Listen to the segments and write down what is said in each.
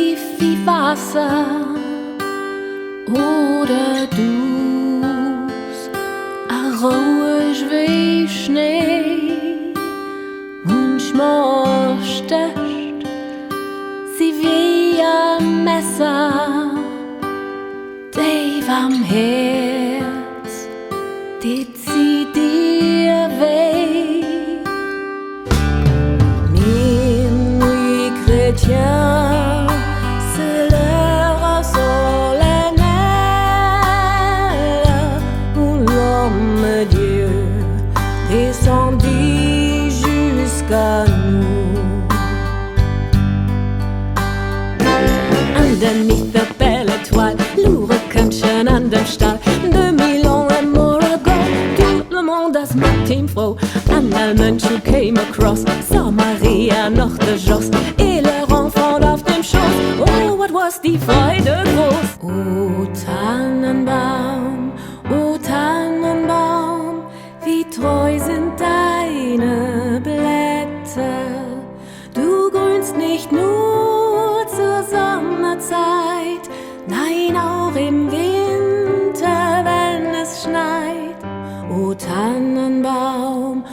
tief wie Wasser oder dus ruhig wie Schnee. Manchmal stößt sie wie ein Messer, tief am Herz, die zieht dir weh. Minuit chrétien, c'est l'heure solennelle où l'homme Dieu descendit jusqu'à nous. Underneath the belle étoile, Lurkenchen an dem Stall, 2000 ans and more ago, tout le monde as matin froh. Un Allemand who came across, saw Maria noch de Joss et leur enfant auf dem Schoß. Oh, what was die Freude groß! O Tannenbaum, wie treu sind deine Blätter. Du grünst nicht nur zur Sommerzeit, nein, auch im Winter, wenn es schneit. O Tannenbaum,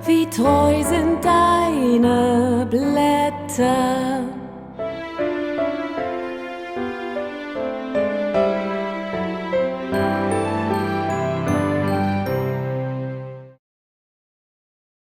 wie treu sind deine Blätter.